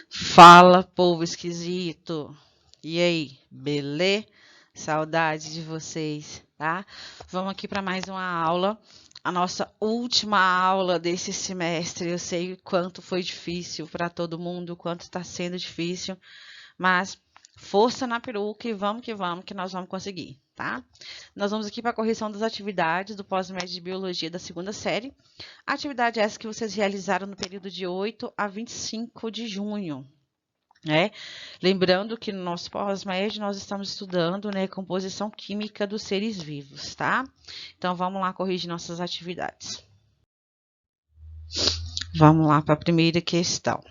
Fala, povo esquisito. E aí, beleza? Saudade de vocês, tá? Vamos aqui para mais uma aula. A nossa última aula desse semestre. Eu sei o quanto foi difícil para todo mundo, o quanto está sendo difícil, mas força na peruca e vamos, que nós vamos conseguir, tá? Nós vamos aqui para a correção das atividades do pós-médio de biologia da segunda série. A atividade é essa que vocês realizaram no período de 8 a 25 de junho. Lembrando que no nosso pós-médio nós estamos estudando, composição química dos seres vivos, tá? Então vamos lá corrigir nossas atividades. Vamos lá para a primeira questão.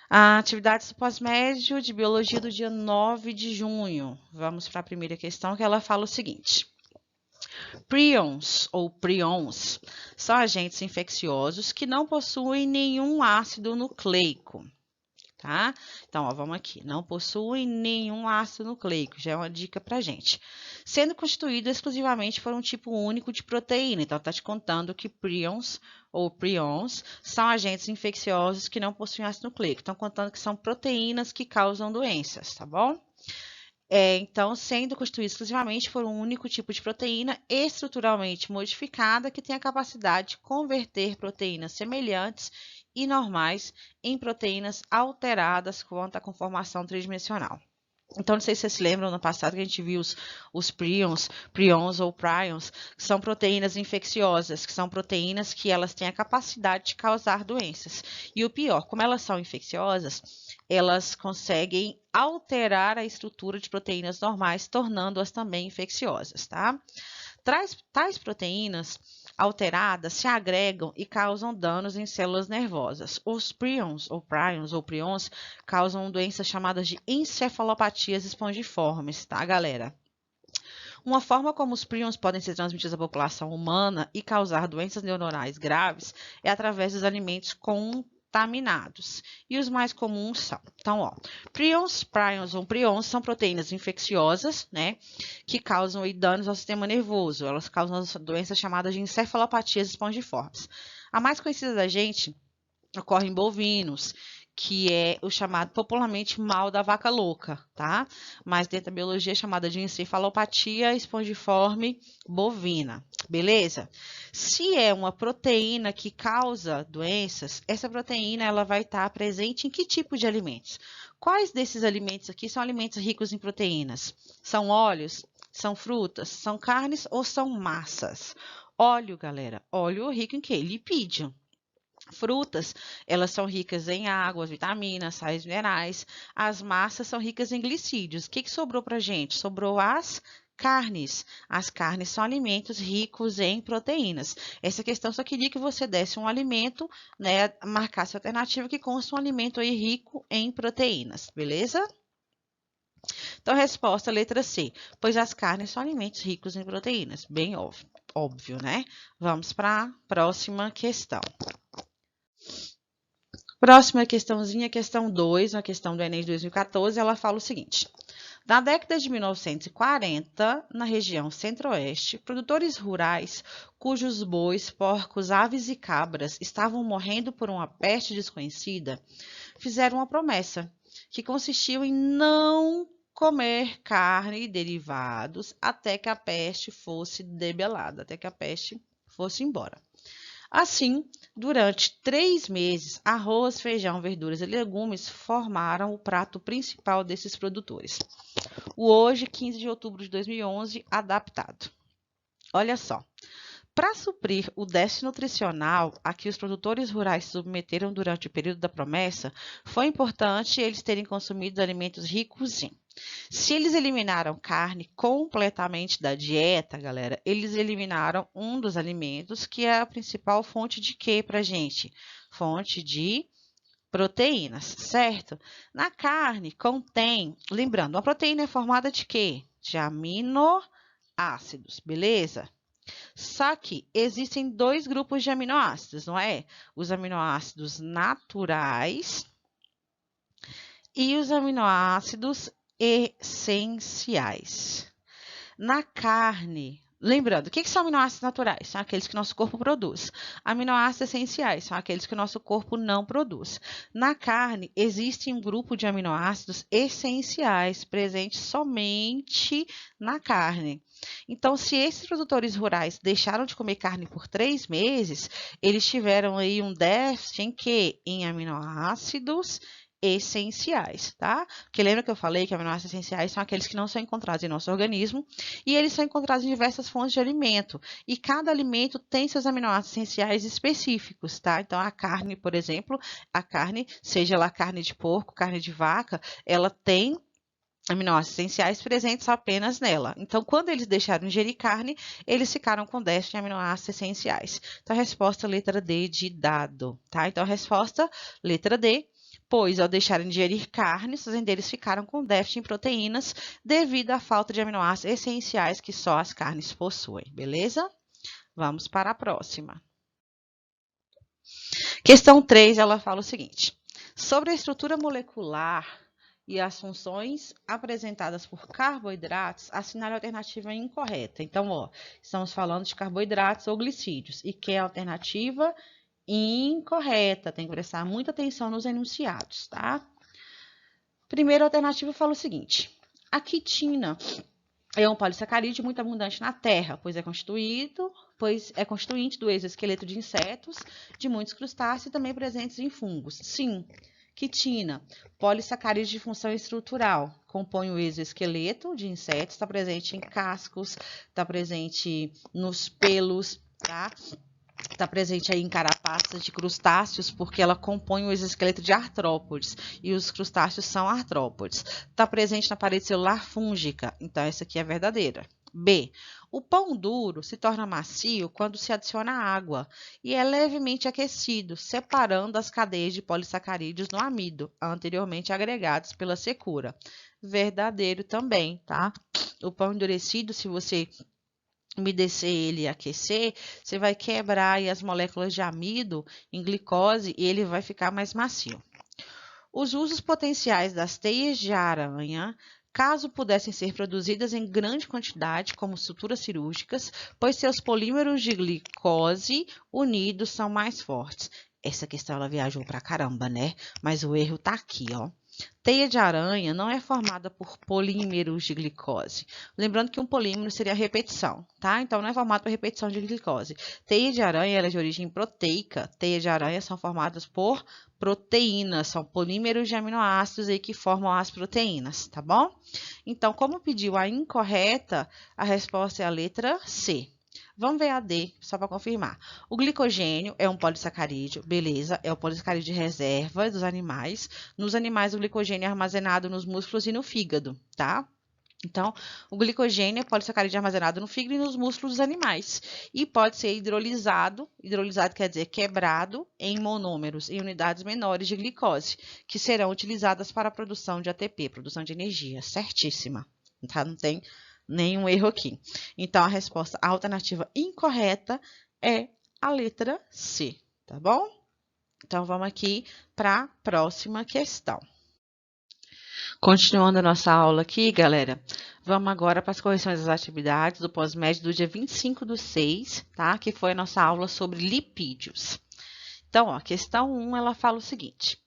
A atividade do pós-médio de biologia do dia 9 de junho. Vamos para a primeira questão, que ela fala o seguinte: prions ou prions são agentes infecciosos que não possuem nenhum ácido nucleico. Tá? Então, ó, vamos aqui. Não possuem nenhum ácido nucleico, já é uma dica pra gente. Sendo constituído exclusivamente por um tipo único de proteína. Então, tá te contando que prions ou prions são agentes infecciosos que não possuem ácido nucleico. Estão contando que são proteínas que causam doenças, tá bom? Então, sendo constituído exclusivamente por um único tipo de proteína estruturalmente modificada que tem a capacidade de converter proteínas semelhantes e normais em proteínas alteradas quanto à conformação tridimensional. Então, não sei se vocês se lembram, no passado que a gente viu os prions ou prions, que são proteínas infecciosas, que são proteínas que elas têm a capacidade de causar doenças. E o pior, como elas são infecciosas, elas conseguem alterar a estrutura de proteínas normais, tornando-as também infecciosas, tá? Tais proteínas alteradas se agregam e causam danos em células nervosas. Os prions ou prions causam doenças chamadas de encefalopatias espongiformes, tá, galera? Uma forma como os prions podem ser transmitidos à população humana e causar doenças neuronais graves é através dos alimentos contaminados. E os mais comuns são, então, ó, prions ou prions são proteínas infecciosas, que causam danos ao sistema nervoso. Elas causam doenças chamadas de encefalopatias espongiformes. A mais conhecida da gente ocorre em bovinos, que é o chamado popularmente mal da vaca louca, tá? Mas dentro da biologia é chamada de encefalopatia espongiforme bovina, beleza? Se é uma proteína que causa doenças, essa proteína ela vai estar presente em que tipo de alimentos? Quais desses alimentos aqui são alimentos ricos em proteínas? São óleos? São frutas? São carnes ou são massas? Óleo, galera, óleo rico em quê? Lipídio. Frutas, elas são ricas em água, vitaminas, sais minerais. As massas são ricas em glicídios. O que sobrou para a gente? Sobrou as carnes. As carnes são alimentos ricos em proteínas. Essa questão só queria que você desse um alimento, marcasse a alternativa que consta um alimento aí rico em proteínas, beleza? Então, resposta letra C, pois as carnes são alimentos ricos em proteínas. Bem óbvio, né? Vamos para a próxima questão. Próxima questãozinha, questão 2, uma questão do Enem de 2014, ela fala o seguinte: na década de 1940, na região centro-oeste, produtores rurais cujos bois, porcos, aves e cabras estavam morrendo por uma peste desconhecida, fizeram uma promessa, que consistiu em não comer carne e derivados até que a peste fosse debelada, até que a peste fosse embora. Assim, durante 3 meses, arroz, feijão, verduras e legumes formaram o prato principal desses produtores. O hoje, 15 de outubro de 2011, adaptado. Olha só, para suprir o déficit nutricional a que os produtores rurais se submeteram durante o período da promessa, foi importante eles terem consumido alimentos ricos em. Se eles eliminaram carne completamente da dieta, galera, eles eliminaram um dos alimentos que é a principal fonte de quê pra gente? Fonte de proteínas, certo? Na carne contém, lembrando, a proteína é formada de quê? De aminoácidos, beleza? Só que existem 2 grupos de aminoácidos, não é? Os aminoácidos naturais e os aminoácidos essenciais. Na carne, Lembrando, o que são aminoácidos naturais? São aqueles que nosso corpo produz. Aminoácidos essenciais são aqueles que o nosso corpo não produz. Na carne, existe um grupo de aminoácidos essenciais presentes somente na carne. Então, se esses produtores rurais deixaram de comer carne por 3 meses, eles tiveram aí um déficit em quê? Em aminoácidos essenciais, tá? Porque lembra que eu falei que aminoácidos essenciais são aqueles que não são encontrados em nosso organismo e eles são encontrados em diversas fontes de alimento. E cada alimento tem seus aminoácidos essenciais específicos, tá? Então, a carne, por exemplo, a carne, seja ela carne de porco, carne de vaca, ela tem aminoácidos essenciais presentes apenas nela. Então, quando eles deixaram de ingerir carne, eles ficaram com déficit de aminoácidos essenciais. Então, a resposta letra D de dado, tá? Então, a resposta letra D. Pois, ao deixarem de ingerir carne, os fazendeiros ficaram com déficit em proteínas devido à falta de aminoácidos essenciais que só as carnes possuem, beleza? Vamos para a próxima. Questão 3, ela fala o seguinte. Sobre a estrutura molecular e as funções apresentadas por carboidratos, assinale a alternativa incorreta. Então, ó, estamos falando de carboidratos ou glicídios. E que é a alternativa incorreta. Tem que prestar muita atenção nos enunciados, tá? Primeira alternativa fala o seguinte. A quitina é um polissacarídeo muito abundante na Terra, pois é constituinte do exoesqueleto de insetos, de muitos crustáceos e também presentes em fungos. Sim, quitina, polissacarídeo de função estrutural, compõe o exoesqueleto de insetos, está presente em cascos, está presente nos pelos, tá? Está presente aí em carapaças de crustáceos, porque ela compõe o exoesqueleto de artrópodes, e os crustáceos são artrópodes. Está presente na parede celular fúngica, então essa aqui é verdadeira. B. O pão duro se torna macio quando se adiciona água e é levemente aquecido, separando as cadeias de polissacarídeos no amido, anteriormente agregados pela secura. Verdadeiro também, tá? O pão endurecido, se você umedecer ele e aquecer, você vai quebrar aí as moléculas de amido em glicose e ele vai ficar mais macio. Os usos potenciais das teias de aranha, caso pudessem ser produzidas em grande quantidade como suturas cirúrgicas, pois seus polímeros de glicose unidos são mais fortes. Essa questão ela viajou pra caramba, né? Mas o erro tá aqui, ó. Teia de aranha não é formada por polímeros de glicose. Lembrando que um polímero seria a repetição, tá? Então, não é formado por repetição de glicose. Teia de aranha ela é de origem proteica. Teia de aranha são formadas por proteínas, são polímeros de aminoácidos aí que formam as proteínas, tá bom? Então, como pediu a incorreta, a resposta é a letra C. Vamos ver a D, só para confirmar. O glicogênio é um polissacarídeo, beleza, é o polissacarídeo de reserva dos animais. Nos animais, o glicogênio é armazenado nos músculos e no fígado, tá? Então, o glicogênio é polissacarídeo armazenado no fígado e nos músculos dos animais. E pode ser hidrolisado quer dizer quebrado, em monômeros, em unidades menores de glicose, que serão utilizadas para a produção de ATP, produção de energia. Certíssima, tá? Não tem nenhum erro aqui. Então, a resposta a alternativa incorreta é a letra C, tá bom? Então, vamos aqui para a próxima questão. Continuando a nossa aula aqui, galera, vamos agora para as correções das atividades do pós-médio do dia 25/6, tá? Que foi a nossa aula sobre lipídios. Então, ó, questão 1, ela fala o seguinte.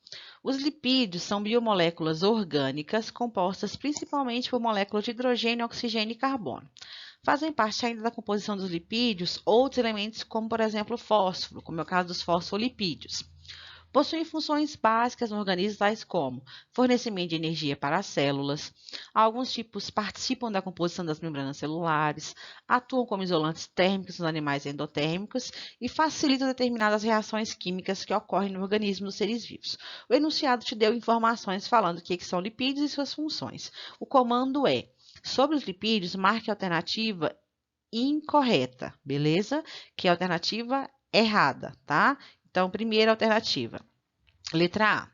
Os lipídios são biomoléculas orgânicas compostas principalmente por moléculas de hidrogênio, oxigênio e carbono. Fazem parte ainda da composição dos lipídios outros elementos como, por exemplo, o fósforo, como é o caso dos fosfolipídios. Possuem funções básicas no organismo, tais como fornecimento de energia para as células. Alguns tipos participam da composição das membranas celulares, atuam como isolantes térmicos nos animais endotérmicos e facilitam determinadas reações químicas que ocorrem no organismo dos seres vivos. O enunciado te deu informações falando o que são lipídios e suas funções. O comando é: sobre os lipídios, marque a alternativa incorreta, beleza? Que é a alternativa errada, tá? Então, primeira alternativa. Letra A.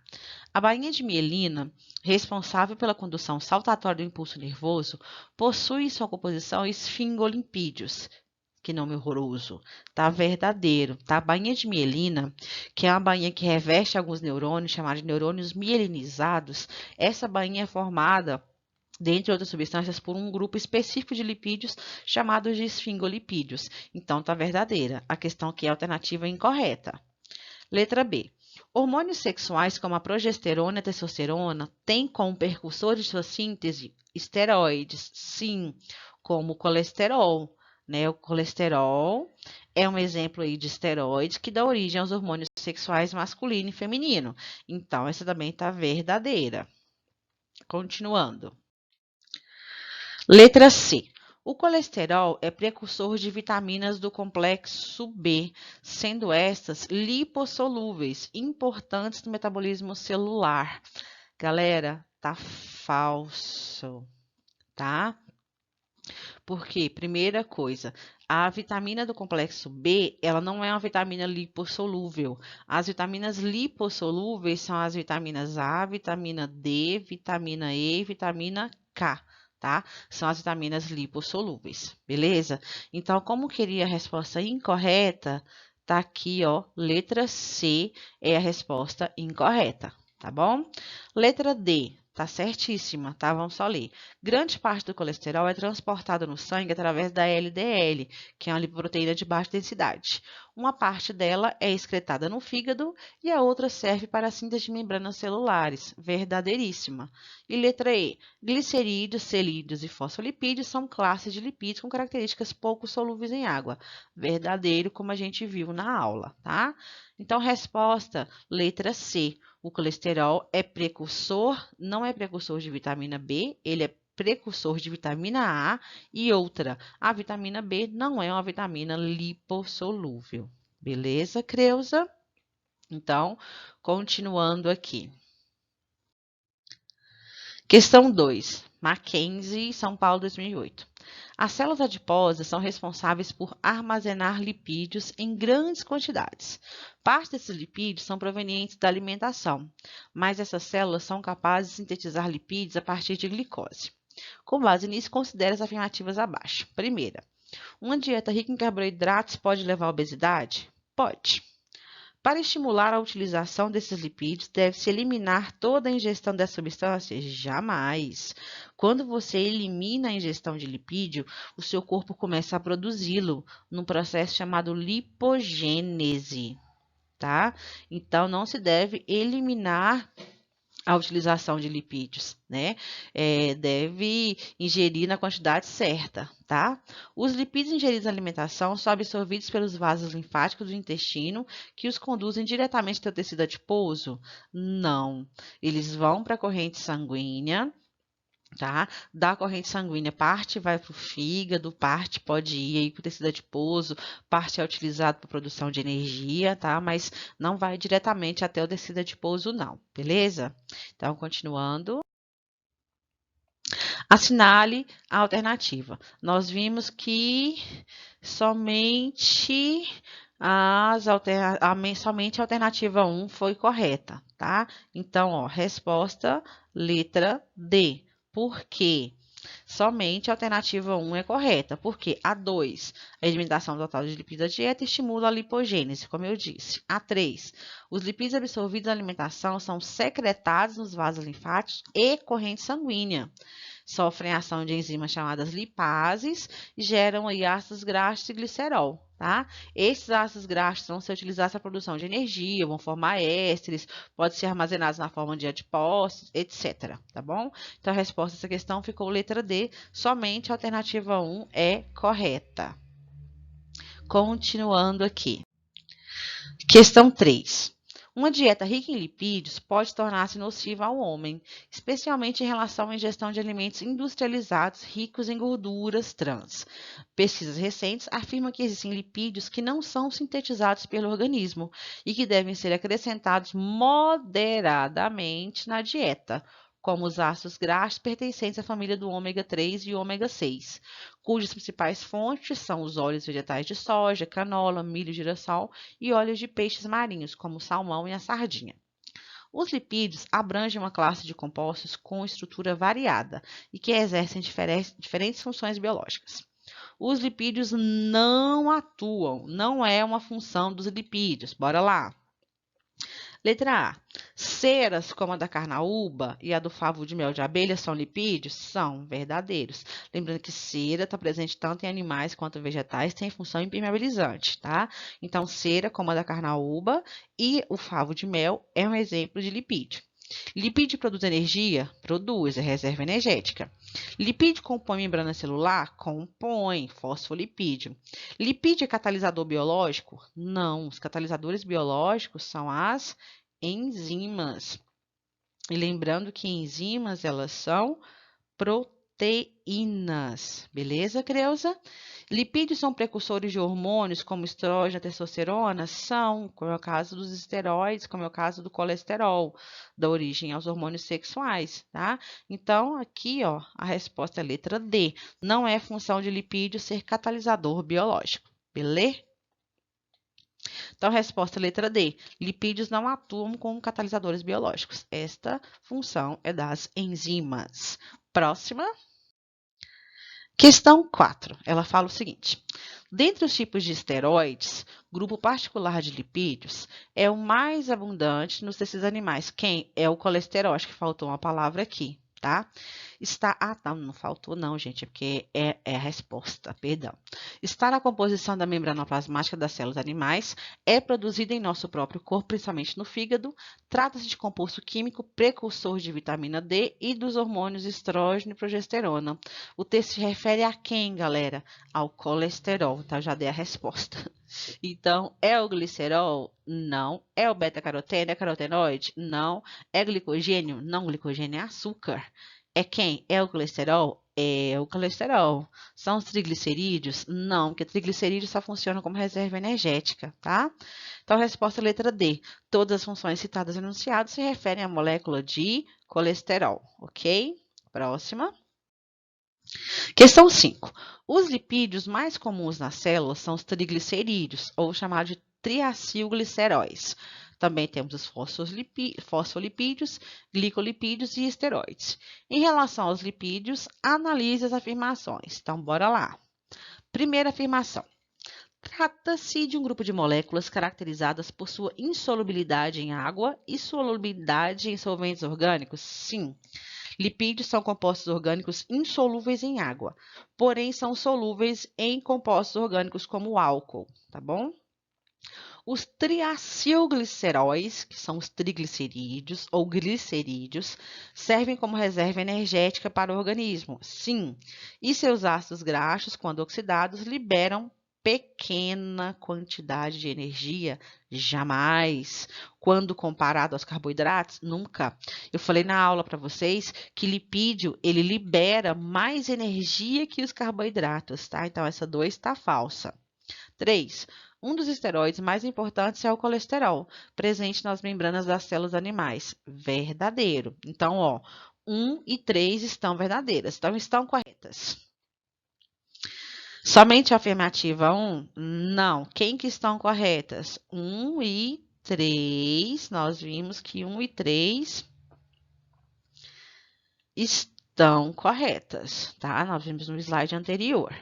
A bainha de mielina, responsável pela condução saltatória do impulso nervoso, possui em sua composição esfingolipídios. Que nome horroroso. Tá verdadeiro, tá? A bainha de mielina, que é uma bainha que reveste alguns neurônios, chamados de neurônios mielinizados. Essa bainha é formada dentre outras substâncias, por um grupo específico de lipídios chamados de esfingolipídios. Então, está verdadeira. A questão aqui é a alternativa incorreta. Letra B. Hormônios sexuais como a progesterona e a testosterona têm como precursor de sua síntese esteroides, sim, como o colesterol. Né? O colesterol é um exemplo aí de esteroide que dá origem aos hormônios sexuais masculino e feminino. Então, essa também está verdadeira. Continuando. Letra C. O colesterol é precursor de vitaminas do complexo B, sendo estas lipossolúveis, importantes no metabolismo celular. Galera, tá falso, tá? Porque, primeira coisa, a vitamina do complexo B, ela não é uma vitamina lipossolúvel. As vitaminas lipossolúveis são as vitaminas A, vitamina D, vitamina E, vitamina K. Tá? São as vitaminas lipossolúveis, beleza? Então, como queria a resposta incorreta, tá aqui, ó, letra C é a resposta incorreta, tá bom? Letra D, tá certíssima, tá? Vamos só ler. Grande parte do colesterol é transportado no sangue através da LDL, que é uma lipoproteína de baixa densidade. Uma parte dela é excretada no fígado e a outra serve para a síntese de membranas celulares. Verdadeiríssima. E letra E. Glicerídeos, celídeos e fosfolipídios são classes de lipídios com características pouco solúveis em água. Verdadeiro, como a gente viu na aula, tá? Então, resposta, letra C. O colesterol é precursor, não é precursor de vitamina B, ele é precursor de vitamina A e outra. A vitamina B não é uma vitamina lipossolúvel. Beleza, Creuza? Então, continuando aqui. Questão 2. Mackenzie, São Paulo, 2008. As células adiposas são responsáveis por armazenar lipídios em grandes quantidades. Parte desses lipídios são provenientes da alimentação, mas essas células são capazes de sintetizar lipídios a partir de glicose. Com base nisso, considere as afirmativas abaixo. Primeira, uma dieta rica em carboidratos pode levar à obesidade? Pode. Para estimular a utilização desses lipídios, deve-se eliminar toda a ingestão dessa substância? Jamais. Quando você elimina a ingestão de lipídio, o seu corpo começa a produzi-lo num processo chamado lipogênese, tá? Então, não se deve eliminar a utilização de lipídios, né? Deve ingerir na quantidade certa, tá? Os lipídios ingeridos na alimentação são absorvidos pelos vasos linfáticos do intestino, que os conduzem diretamente até o tecido adiposo? Não. Eles vão para a corrente sanguínea, tá? Da corrente sanguínea, parte vai para o fígado, parte pode ir aí para o tecido adiposo, parte é utilizado para produção de energia, tá? Mas não vai diretamente até o tecido adiposo, não, beleza? Então, continuando. Assinale a alternativa. Nós vimos que somente somente a alternativa 1 foi correta, tá? Então, ó, resposta letra D. Por quê? Somente a alternativa 1 é correta, porque a 2, a eliminação total de lipídios da dieta estimula a lipogênese, como eu disse. A 3, os lipídios absorvidos na alimentação são secretados nos vasos linfáticos e corrente sanguínea. Sofrem ação de enzimas chamadas lipases e geram aí ácidos graxos e glicerol, tá? Esses ácidos graxos vão ser utilizados para a produção de energia, vão formar ésteres, podem ser armazenados na forma de adipócitos, etc, tá bom? Então, a resposta a essa questão ficou letra D, somente a alternativa 1 é correta. Continuando aqui. Questão 3. Uma dieta rica em lipídios pode tornar-se nociva ao homem, especialmente em relação à ingestão de alimentos industrializados ricos em gorduras trans. Pesquisas recentes afirmam que existem lipídios que não são sintetizados pelo organismo e que devem ser acrescentados moderadamente na dieta, como os ácidos graxos pertencentes à família do ômega 3 e ômega 6, cujas principais fontes são os óleos vegetais de soja, canola, milho, girassol e óleos de peixes marinhos, como o salmão e a sardinha. Os lipídios abrangem uma classe de compostos com estrutura variada e que exercem diferentes funções biológicas. Os lipídios não atuam, não é uma função dos lipídios. Bora lá. Letra A. Ceras, como a da carnaúba e a do favo de mel de abelha, são lipídios? São verdadeiros. Lembrando que cera está presente tanto em animais quanto vegetais, tem função impermeabilizante, tá? Então, cera, como a da carnaúba e o favo de mel, é um exemplo de lipídio. Lipídio produz energia? Produz, é reserva energética. Lipídio compõe membrana celular? Compõe, fosfolipídio. Lipídio é catalisador biológico? Não, os catalisadores biológicos são as enzimas. E lembrando que enzimas, elas são proteínas. Beleza, Creuza? Lipídios são precursores de hormônios como estrógeno, testosterona? São, como é o caso dos esteroides, como é o caso do colesterol, da origem aos hormônios sexuais, tá? Então, aqui, ó, a resposta é a letra D. Não é função de lipídio ser catalisador biológico. Beleza? Então, resposta letra D. Lipídios não atuam como catalisadores biológicos. Esta função é das enzimas. Próxima. Questão 4. Ela fala o seguinte. Dentre os tipos de esteroides, grupo particular de lipídios é o mais abundante nos tecidos animais. Quem? É o colesterol. Acho que faltou uma palavra aqui, tá? Não faltou não, gente, é porque é a resposta, perdão. Está na composição da membrana plasmática das células animais, é produzido em nosso próprio corpo, principalmente no fígado, trata-se de composto químico precursor de vitamina D e dos hormônios estrógeno e progesterona. O texto se refere a quem, galera? Ao colesterol, tá? Eu já dei a resposta. Então, é o glicerol? Não. É o beta-caroteno? É carotenoide? Não. É glicogênio? Não, glicogênio é açúcar. É quem? É o colesterol? É o colesterol. São os triglicerídeos? Não, porque triglicerídeos só funcionam como reserva energética, tá? Então, a resposta é a letra D. Todas as funções citadas e enunciadas se referem à molécula de colesterol, ok? Próxima. Questão 5. Os lipídios mais comuns nas células são os triglicerídeos, ou chamados de triacilgliceróis. Também temos os fosfolipídios, glicolipídios e esteroides. Em relação aos lipídios, analise as afirmações. Então, bora lá. Primeira afirmação. Trata-se de um grupo de moléculas caracterizadas por sua insolubilidade em água e solubilidade em solventes orgânicos? Sim. Lipídios são compostos orgânicos insolúveis em água, porém são solúveis em compostos orgânicos como o álcool, tá bom? Os triacilgliceróis, que são os triglicerídeos ou glicerídeos, servem como reserva energética para o organismo, sim. E seus ácidos graxos, quando oxidados, liberam pequena quantidade de energia? Jamais. Quando comparado aos carboidratos? Nunca. Eu falei na aula para vocês que lipídio, ele libera mais energia que os carboidratos, tá? Então, essa 2 está falsa. 3. Um dos esteroides mais importantes é o colesterol, presente nas membranas das células animais. Verdadeiro. Então, ó, 1 e 3 estão verdadeiras. Então, estão corretas. Somente a afirmativa 1? Não. Quem que estão corretas? 1 e 3. Nós vimos que 1 e 3 estão corretas, tá? Nós vimos no slide anterior.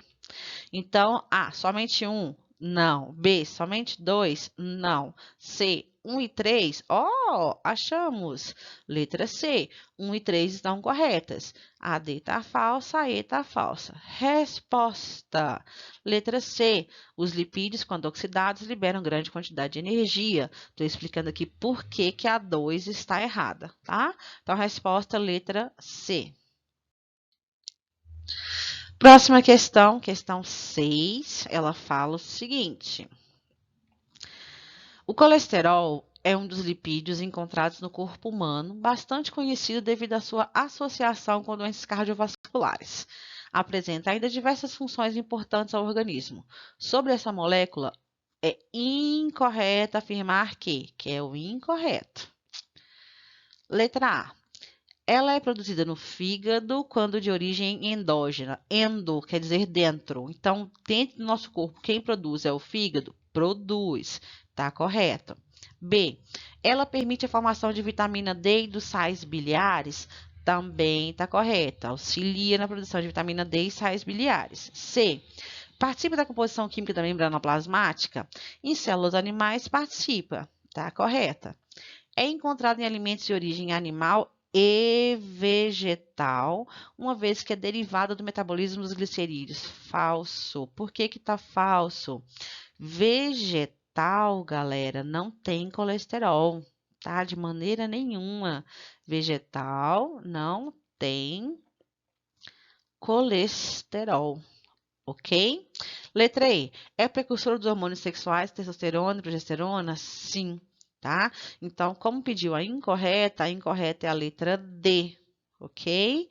Então, A, somente 1? Não. B, somente 2? Não. C, 1 e 3? Oh, achamos. Letra C, 1 e 3 estão corretas. A D está falsa, a E está falsa. Resposta. Letra C, os lipídios, quando oxidados, liberam grande quantidade de energia. Estou explicando aqui por que a 2 está errada, tá? Então, a resposta, letra C. Próxima questão, questão 6, ela fala o seguinte. O colesterol é um dos lipídios encontrados no corpo humano, bastante conhecido devido à sua associação com doenças cardiovasculares. Apresenta ainda diversas funções importantes ao organismo. Sobre essa molécula, é incorreto afirmar que é o incorreto. Letra A. Ela é produzida no fígado quando de origem endógena. Endo quer dizer dentro. Então, dentro do nosso corpo, quem produz é o fígado? Produz. Tá correto. B. Ela permite a formação de vitamina D e dos sais biliares? Também tá correto. Auxilia na produção de vitamina D e sais biliares. C. Participa da composição química da membrana plasmática? Em células animais, participa. Tá correta. É encontrado em alimentos de origem animal e vegetal, uma vez que é derivado do metabolismo dos glicerídeos. Falso. Por que que tá falso? Vegetal, galera, não tem colesterol, tá? De maneira nenhuma. Vegetal não tem colesterol, ok? Letra E. É precursor dos hormônios sexuais, testosterona e progesterona? Sim, tá? Então, como pediu a incorreta é a letra D, ok?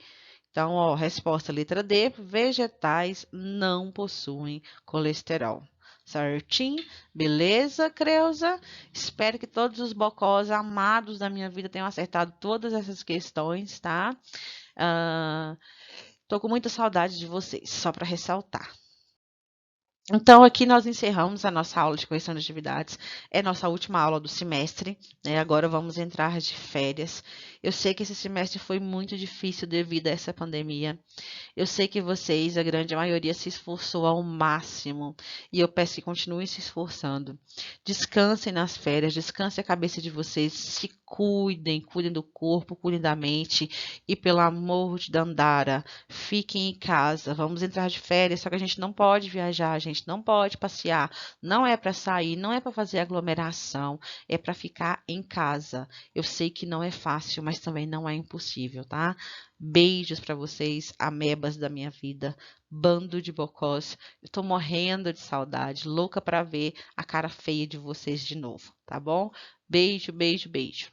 Então, ó, resposta letra D, vegetais não possuem colesterol. Certinho? Beleza, Creuza? Espero que todos os bocós amados da minha vida tenham acertado todas essas questões, tá? Tô com muita saudade de vocês, só para ressaltar. Então, aqui nós encerramos a nossa aula de correção de atividades. É nossa última aula do semestre, né? Agora vamos entrar de férias. Eu sei que esse semestre foi muito difícil devido a essa pandemia. Eu sei que vocês, a grande maioria, se esforçou ao máximo. E eu peço que continuem se esforçando. Descansem nas férias, descansem a cabeça de vocês, se cuidem, cuidem do corpo, cuidem da mente. E pelo amor de Dandara, fiquem em casa. Vamos entrar de férias, só que a gente não pode viajar, a gente não pode passear. Não é para sair, não é para fazer aglomeração, é para ficar em casa. Eu sei que não é fácil, mas também não é impossível, tá? Beijos para vocês, amebas da minha vida, bando de bocós. Eu tô morrendo de saudade, louca para ver a cara feia de vocês de novo, tá bom? Beijo, beijo, beijo.